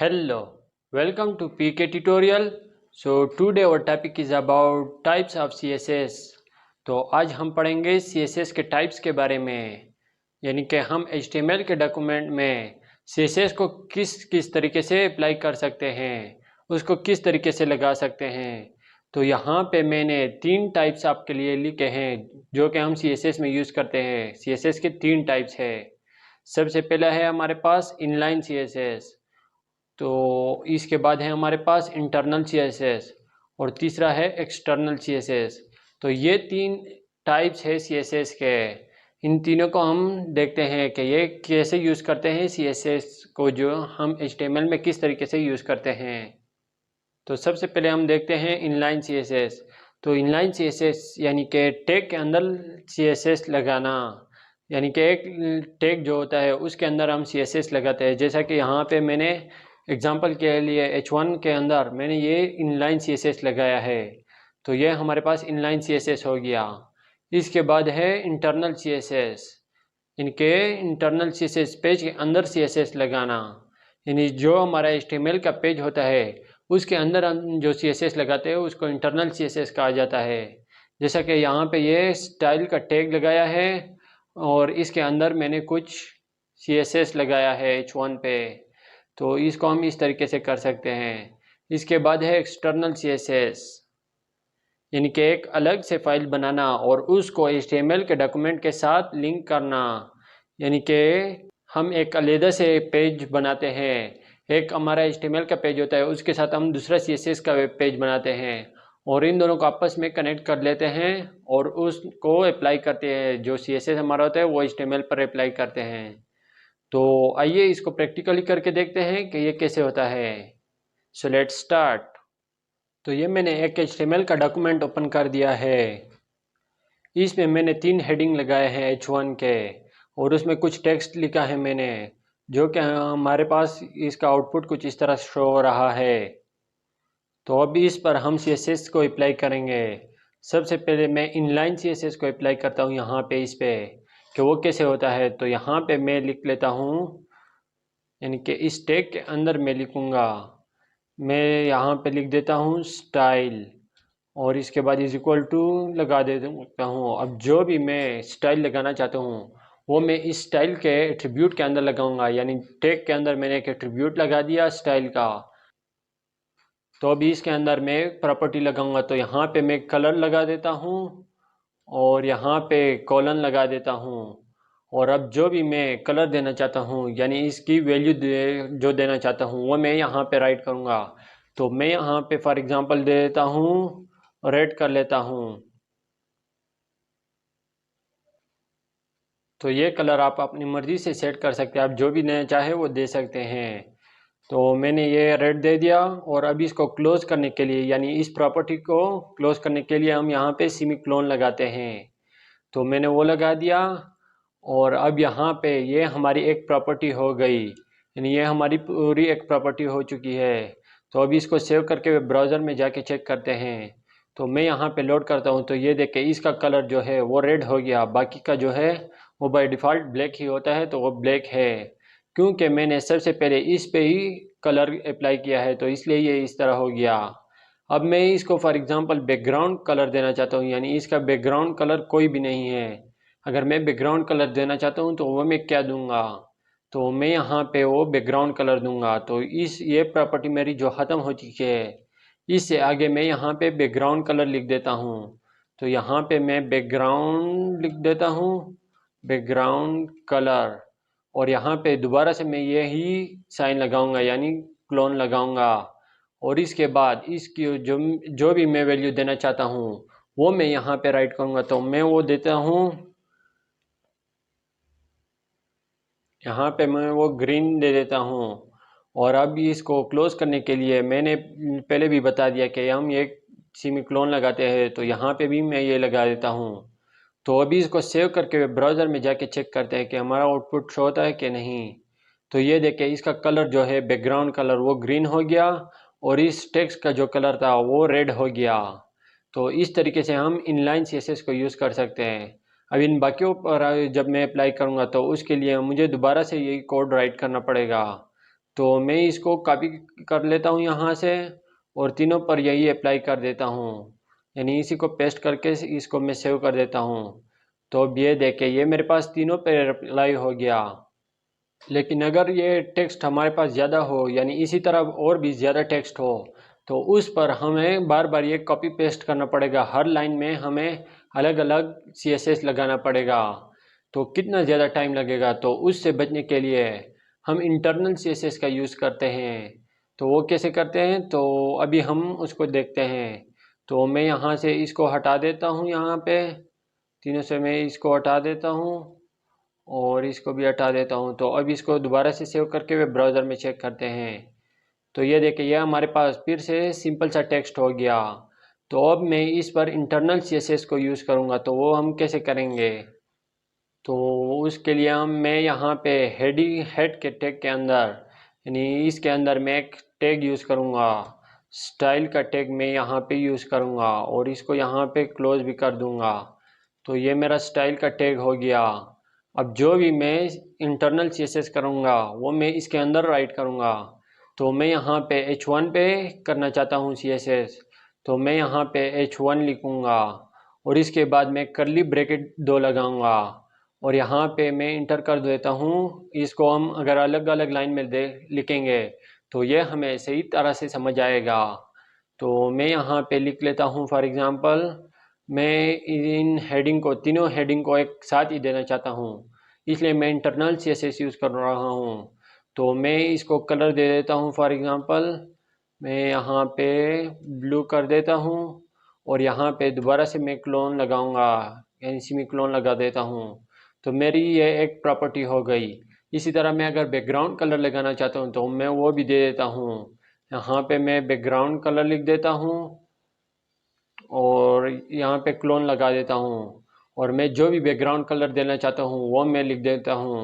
Hello, welcome to PK tutorial. So today our topic is about types of CSS. तो आज हम पढ़ेंगे CSS के टाइप्स के बारे में, यानी कि हम HTML के डॉक्यूमेंट में CSS को किस किस तरीके से अप्लाई कर सकते हैं, उसको किस तरीके से लगा सकते हैं। तो यहाँ पे मैंने 3 टाइप्स आपके लिए लिखे हैं जो कि हम CSS में यूज़ करते हैं। CSS के 3 टाइप्स है। सबसे पहला है हमारे पास इनलाइन CSS, तो इसके बाद है हमारे पास इंटरनल CSS और तीसरा है एक्सटर्नल CSS। तो ये 3 टाइप्स है CSS के। इन तीनों को हम देखते हैं कि ये कैसे यूज़ करते हैं CSS को, जो हम HTML में किस तरीके से यूज़ करते हैं। तो सबसे पहले हम देखते हैं इनलाइन CSS। तो इनलाइन CSS यानी कि टैग के अंदर CSS लगाना, यानी कि एक टैग जो होता है उसके अंदर हम CSS लगाते हैं। जैसा कि यहाँ पे मैंने एग्जांपल के लिए H1 के अंदर मैंने ये इनलाइन CSS लगाया है, तो ये हमारे पास इनलाइन CSS हो गया। इसके बाद है इंटरनल CSS, इनके इंटरनल CSS पेज के अंदर CSS लगाना, यानी जो हमारा HTML का पेज होता है उसके अंदर हम जो CSS लगाते हैं उसको इंटरनल CSS कहा जाता है। जैसा कि यहाँ पे ये स्टाइल का टैग लगाया है और इसके अंदर मैंने कुछ CSS लगाया है H1 पे, तो इसको हम इस तरीके से कर सकते हैं। इसके बाद है एक्सटर्नल CSS, यानी कि एक अलग से फाइल बनाना और उसको HTML के डॉक्यूमेंट के साथ लिंक करना, यानी कि हम एक अलग से पेज बनाते हैं। एक हमारा HTML का पेज होता है, उसके साथ हम दूसरा CSS का वेब पेज बनाते हैं और इन दोनों को आपस में कनेक्ट कर लेते हैं और उसको अप्लाई करते हैं। जो CSS हमारा होता है वो HTML पर अप्लाई करते हैं। तो आइए इसको प्रैक्टिकली करके देखते हैं कि ये कैसे होता है। So let's start. तो ये मैंने एक HTML का डॉक्यूमेंट ओपन कर दिया है। इसमें मैंने 3 हेडिंग लगाए हैं H1 के और उसमें कुछ टेक्स्ट लिखा है मैंने, जो कि हमारे पास इसका आउटपुट कुछ इस तरह शो हो रहा है। तो अभी इस पर हम CSS को अप्लाई करेंगे। सबसे पहले मैं इनलाइन CSS को अप्लाई करता हूँ यहाँ पे, इस पे कि वो कैसे होता है। तो यहाँ पे मैं लिख लेता हूँ, यानी कि इस टैग के अंदर मैं लिखूँगा, मैं यहाँ पे लिख देता हूँ स्टाइल और इसके बाद इज इक्वल टू लगा देता हूँ। अब जो भी मैं स्टाइल लगाना चाहता हूँ वो मैं इस स्टाइल के एट्रीब्यूट के अंदर लगाऊंगा, यानी टैग के अंदर मैंने एक एट्रीब्यूट लगा दिया स्टाइल का। तो अभी इसके अंदर मैं प्रॉपर्टी लगाऊंगा, तो यहाँ पे मैं कलर लगा देता हूँ और यहाँ पे कॉलन लगा देता हूँ। और अब जो भी मैं कलर देना चाहता हूँ, यानी इसकी वैल्यू जो देना चाहता हूँ वो मैं यहाँ पे राइट करूँगा। तो मैं यहाँ पे फॉर एग्जांपल दे देता हूँ, रेड कर लेता हूँ। तो ये कलर आप अपनी मर्ज़ी से सेट कर सकते हैं, आप जो भी देना चाहे वो दे सकते हैं। तो मैंने ये रेड दे दिया और अभी इसको क्लोज करने के लिए, यानी इस प्रॉपर्टी को क्लोज करने के लिए हम यहाँ पे सेमीकोलन लगाते हैं। तो मैंने वो लगा दिया और अब यहाँ पे ये हमारी एक प्रॉपर्टी हो गई, यानी ये हमारी पूरी एक प्रॉपर्टी हो चुकी है। तो अभी इसको सेव करके ब्राउज़र में जाके चेक करते हैं। तो मैं यहाँ पे लोड करता हूँ, तो ये देखें इसका कलर जो है वो रेड हो गया, बाकी का जो है वो बाय डिफ़ॉल्ट ब्लैक ही होता है, तो वो ब्लैक है क्योंकि मैंने सबसे पहले इस पे ही कलर अप्लाई किया है, तो इसलिए ये इस तरह हो गया। अब मैं इसको फॉर एग्जांपल बैकग्राउंड कलर देना चाहता हूँ, यानी इसका बैकग्राउंड कलर कोई भी नहीं है। अगर मैं बैकग्राउंड कलर देना चाहता हूँ तो वो मैं क्या दूंगा, तो मैं यहाँ पे वो बैकग्राउंड कलर दूंगा। तो ये प्रॉपर्टी मेरी जो ख़त्म हो चुकी है, इससे आगे मैं यहाँ पे बैकग्राउंड कलर लिख देता हूँ। तो यहाँ पे मैं बैकग्राउंड लिख देता हूँ, बैकग्राउंड कलर, और यहाँ पे दोबारा से मैं यही साइन लगाऊंगा, यानी क्लोन लगाऊंगा। और इसके बाद इसकी जो भी मैं वैल्यू देना चाहता हूँ वो मैं यहाँ पे राइट करूँगा। तो मैं वो देता हूँ, यहाँ पे मैं वो ग्रीन दे देता हूँ। और अब इसको क्लोज करने के लिए मैंने पहले भी बता दिया कि हम ये सेमीकोलन लगाते हैं, तो यहाँ पे भी मैं ये लगा देता हूँ। तो अभी इसको सेव करके ब्राउज़र में जाके चेक करते हैं कि हमारा आउटपुट शो होता है कि नहीं। तो ये देखें इसका कलर जो है बैकग्राउंड कलर वो ग्रीन हो गया और इस टेक्स्ट का जो कलर था वो रेड हो गया। तो इस तरीके से हम इनलाइन CSS को यूज़ कर सकते हैं। अब इन बाकियों पर जब मैं अप्लाई करूँगा तो उसके लिए मुझे दोबारा से ये कोड राइट करना पड़ेगा। तो मैं इसको कॉपी कर लेता हूँ यहाँ से और तीनों पर यही अप्लाई कर देता हूँ, यानी इसी को पेस्ट करके इसको मैं सेव कर देता हूँ। तो अब ये देखें, ये मेरे पास तीनों पर अप्लाई हो गया। लेकिन अगर ये टेक्स्ट हमारे पास ज़्यादा हो, यानी इसी तरह और भी ज़्यादा टेक्स्ट हो, तो उस पर हमें बार बार ये कॉपी पेस्ट करना पड़ेगा। हर लाइन में हमें अलग अलग CSS लगाना पड़ेगा, तो कितना ज़्यादा टाइम लगेगा। तो उससे बचने के लिए हम इंटरनल CSS का यूज़ करते हैं। तो वो कैसे करते हैं, तो अभी हम उसको देखते हैं। तो मैं यहाँ से इसको हटा देता हूँ, यहाँ पे तीनों से मैं इसको हटा देता हूँ और इसको भी हटा देता हूँ। तो अब इसको दोबारा से सेव करके वेब ब्राउज़र में चेक करते हैं। तो ये देखिए, ये हमारे पास फिर से सिंपल सा टेक्स्ट हो गया। तो अब मैं इस पर इंटरनल CSS को यूज़ करूँगा। तो वो हम कैसे करेंगे, तो उसके लिए मैं यहाँ पे हेड के टैग के अंदर, यानी इसके अंदर मैं एक टैग यूज़ करूँगा, स्टाइल का टैग मैं यहाँ पे यूज़ करूँगा और इसको यहाँ पे क्लोज भी कर दूँगा। तो ये मेरा स्टाइल का टैग हो गया। अब जो भी मैं इंटरनल CSS करूँगा वो मैं इसके अंदर राइट करूँगा। तो मैं यहाँ पे H1 पे करना चाहता हूँ CSS, तो मैं यहाँ पे H1 लिखूँगा और इसके बाद मैं कर्ली ब्रैकेट 2 लगाऊँगा और यहाँ पे मैं इंटर कर देता हूँ। इसको हम अगर अलग अलग लाइन में लिखेंगे तो ये हमें सही तरह से समझ आएगा। तो मैं यहाँ पे लिख लेता हूँ, फॉर एग्ज़ाम्पल मैं इन हेडिंग को, तीनों हेडिंग को एक साथ ही देना चाहता हूँ, इसलिए मैं इंटरनल CSS यूज़ कर रहा हूँ। तो मैं इसको कलर दे देता हूँ, फॉर एग्ज़ाम्पल मैं यहाँ पे ब्लू कर देता हूँ और यहाँ पे दोबारा से मैं क्लोन लगाऊंगा, यानी सेमी क्लोन लगा देता हूँ। तो मेरी ये एक प्रॉपर्टी हो गई। इसी तरह मैं अगर बैकग्राउंड कलर लगाना चाहता हूँ तो मैं वो भी दे देता हूँ। यहाँ पे मैं बैकग्राउंड कलर लिख देता हूँ और यहाँ पे क्लोन लगा देता हूँ और मैं जो भी बैकग्राउंड कलर देना चाहता हूँ वो मैं लिख देता हूँ।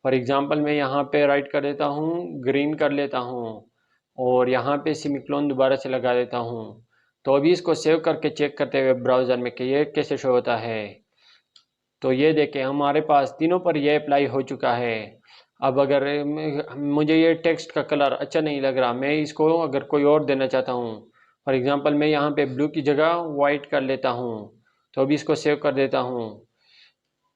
फॉर एग्ज़ाम्पल मैं यहाँ पे राइट कर देता हूँ, ग्रीन कर लेता हूँ और यहाँ पे सेमीकोलन दोबारा से लगा देता हूँ। तो अभी इसको सेव करके चेक करते हुए ब्राउज़र में कि ये कैसे शो होता है। तो ये देखें, हमारे पास तीनों पर ये अप्लाई हो चुका है। अब अगर मुझे ये टेक्स्ट का कलर अच्छा नहीं लग रहा, मैं इसको अगर कोई और देना चाहता हूँ, फॉर एग्ज़ाम्पल मैं यहाँ पे ब्लू की जगह वाइट कर लेता हूँ। तो अभी इसको सेव कर देता हूँ।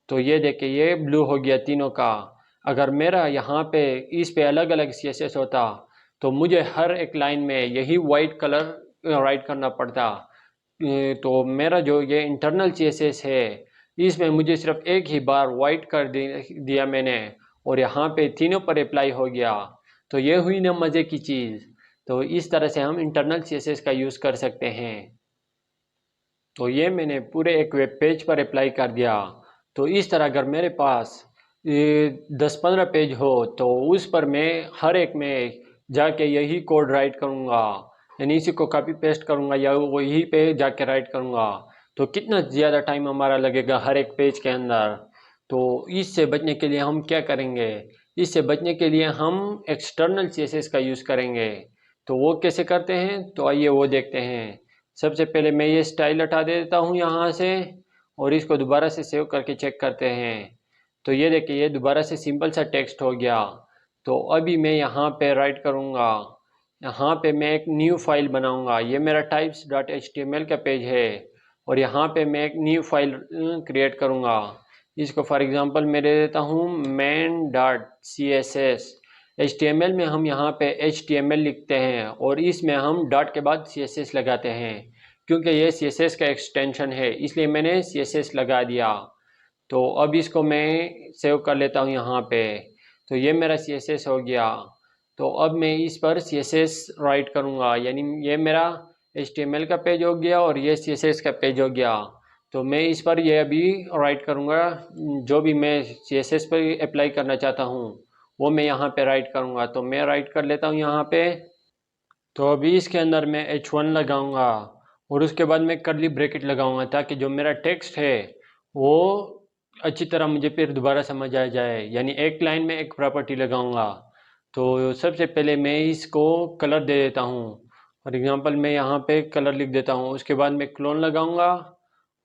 तो ये देखिए, ये ब्लू हो गया तीनों का। अगर मेरा यहाँ पे इस पे अलग अलग CSS होता तो मुझे हर एक लाइन में यही वाइट कलर राइट करना पड़ता। तो मेरा जो ये इंटरनल CSS है इसमें मुझे सिर्फ एक ही बार वाइट कर दिया मैंने और यहाँ पे तीनों पर अप्लाई हो गया। तो ये हुई ना मज़े की चीज़। तो इस तरह से हम इंटरनल CSS का यूज़ कर सकते हैं। तो ये मैंने पूरे एक वेब पेज पर अप्लाई कर दिया। तो इस तरह अगर मेरे पास 10-15 पेज हो तो उस पर मैं हर एक में जाके यही कोड राइट करूँगा, यानी इसी को कॉपी पेस्ट करूँगा या वही पे जाके राइट करूँगा। तो कितना ज़्यादा टाइम हमारा लगेगा हर एक पेज के अंदर। तो इससे बचने के लिए हम क्या करेंगे, इससे बचने के लिए हम एक्सटर्नल CSS का यूज़ करेंगे। तो वो कैसे करते हैं, तो आइए वो देखते हैं। सबसे पहले मैं ये स्टाइल हटा देता हूँ यहाँ से और इसको दोबारा से सेव करके चेक करते हैं। तो ये देखिए, ये दोबारा से सिंपल सा टेक्स्ट हो गया। तो अभी मैं यहाँ पे राइट करूँगा, यहाँ पे मैं एक न्यू फाइल बनाऊँगा। ये मेरा types.html का पेज है और यहाँ पे मैं एक न्यू फाइल क्रिएट करूँगा। इसको फॉर एग्ज़ाम्पल मैं दे देता हूँ main.css। HTML में हम यहाँ पे HTML लिखते हैं और इसमें हम डॉट के बाद CSS लगाते हैं, क्योंकि ये CSS का एक्सटेंशन है इसलिए मैंने CSS लगा दिया। तो अब इसको मैं सेव कर लेता हूँ यहाँ पे। तो ये मेरा CSS हो गया। तो अब मैं इस पर CSS राइट करूँगा, यानी ये मेरा HTML का पेज हो गया और ये CSS का पेज हो गया। तो मैं इस पर ये अभी राइट करूँगा, जो भी मैं CSS पर अप्लाई करना चाहता हूँ वो मैं यहाँ पे राइट करूँगा। तो मैं राइट कर लेता हूँ यहाँ पे। तो अभी इसके अंदर मैं H1 लगाऊंगा और उसके बाद मैं कर्ली ब्रैकेट लगाऊंगा ताकि जो मेरा टेक्स्ट है वो अच्छी तरह मुझे फिर दोबारा समझ आ जाए, यानी एक लाइन में एक प्रॉपर्टी लगाऊंगा। तो सबसे पहले मैं इसको कलर दे देता हूँ। फॉर एग्ज़ाम्पल मैं यहाँ पे कलर लिख देता हूँ, उसके बाद मैं क्लोन लगाऊंगा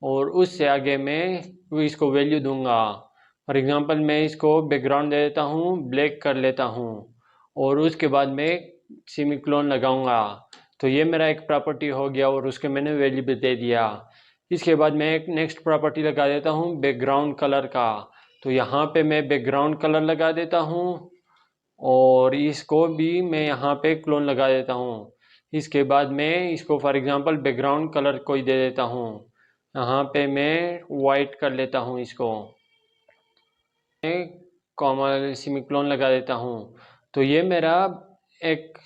और उससे आगे मैं इसको वैल्यू दूंगा। फॉर एग्ज़ाम्पल मैं इसको बैकग्राउंड दे देता हूँ, ब्लैक कर लेता हूँ और उसके बाद मैं सेमीकोलन लगाऊंगा। तो ये मेरा एक प्रॉपर्टी हो गया और उसके मैंने वैल्यू भी दे दिया। इसके बाद मैं एक नेक्स्ट प्रॉपर्टी लगा देता हूँ बैकग्राउंड कलर का। तो यहाँ पे मैं बैकग्राउंड कलर लगा देता हूँ और इसको भी मैं यहाँ पे क्लोन लगा देता हूँ। इसके बाद मैं इसको फॉर एग्जांपल बैकग्राउंड कलर कोई दे देता हूँ। यहाँ पे मैं वाइट कर लेता हूँ, इसको मैं कॉमा सेमीकोलन लगा देता हूँ। तो ये मेरा एक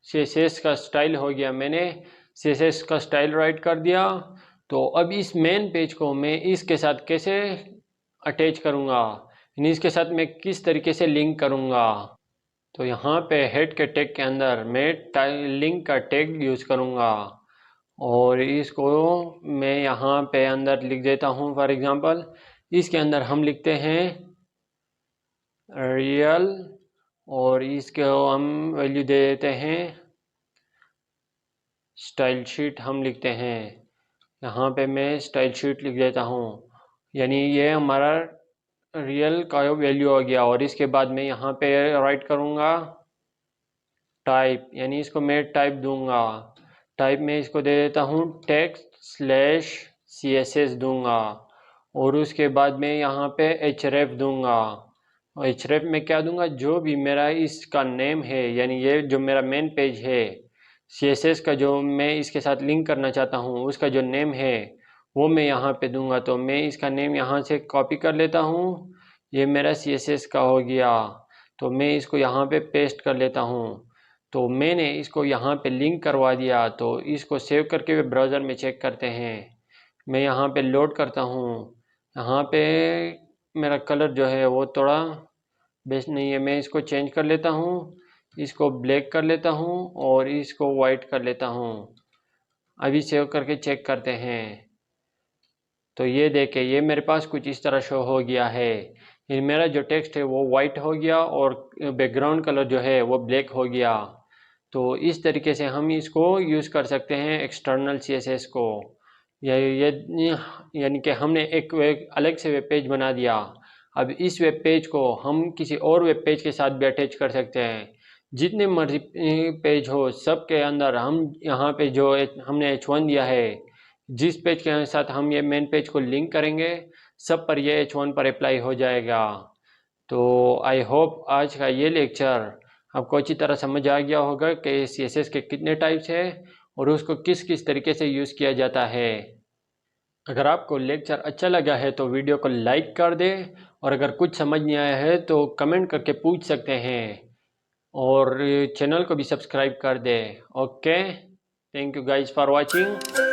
CSS का स्टाइल हो गया। मैंने CSS का स्टाइल राइट कर दिया। तो अब इस मेन पेज को मैं इसके साथ कैसे अटैच करूँगा, यानी इसके साथ मैं किस तरीके से लिंक करूँगा। तो यहाँ पे हेड के टैग के अंदर मैं लिंक का टैग यूज़ करूँगा और इसको मैं यहाँ पे अंदर लिख देता हूँ। फॉर एग्जांपल इसके अंदर हम लिखते हैं रियल और इसको हम वैल्यू दे देते हैं स्टाइल शीट। हम लिखते हैं यहाँ पे मैं स्टाइल शीट लिख देता हूँ, यानी ये हमारा रियल का वैल्यू हो गया। और इसके बाद मैं यहाँ पे राइट करूँगा टाइप, यानी इसको मैं टाइप दूंगा। टाइप में इसको दे देता हूँ text/css दूंगा और उसके बाद मैं यहाँ पे href दूंगा। और href में क्या दूंगा, जो भी मेरा इसका नेम है, यानी ये जो मेरा मेन पेज है CSS का, जो मैं इसके साथ लिंक करना चाहता हूँ उसका जो नेम है वो मैं यहाँ पे दूंगा। तो मैं इसका नेम यहाँ से कॉपी कर लेता हूँ, ये मेरा CSS का हो गया। तो मैं इसको यहाँ पे पेस्ट कर लेता हूँ। तो मैंने इसको यहाँ पे लिंक करवा दिया। तो इसको सेव करके वे ब्राउज़र में चेक करते हैं। मैं यहाँ पे लोड करता हूँ। यहाँ पे मेरा कलर जो है वो थोड़ा बेस्ट नहीं है, मैं इसको चेंज कर लेता हूँ, इसको ब्लैक कर लेता हूँ और इसको वाइट कर लेता हूँ। अभी सेव करके चेक करते हैं। तो ये देखें, ये मेरे पास कुछ इस तरह शो हो गया है। ये मेरा जो टेक्स्ट है वो वाइट हो गया और बैकग्राउंड कलर जो है वो ब्लैक हो गया। तो इस तरीके से हम इसको यूज़ कर सकते हैं एक्सटर्नल CSS को। यानी कि हमने एक अलग से वेब पेज बना दिया। अब इस वेब पेज को हम किसी और वेब पेज के साथ भी अटैच कर सकते हैं। जितने मर्जी पेज हो सब के अंदर हम यहाँ पे जो हमने H1 दिया है, जिस पेज के साथ हम ये मेन पेज को लिंक करेंगे सब पर ये H1 पर अप्लाई हो जाएगा। तो आई होप आज का ये लेक्चर आपको अच्छी तरह समझ आ गया होगा कि CSS के कितने टाइप्स हैं और उसको किस किस तरीके से यूज़ किया जाता है। अगर आपको लेक्चर अच्छा लगा है तो वीडियो को लाइक कर दें और अगर कुछ समझ नहीं आया है तो कमेंट करके पूछ सकते हैं और चैनल को भी सब्सक्राइब कर दें। Okay, thank you guys for watching.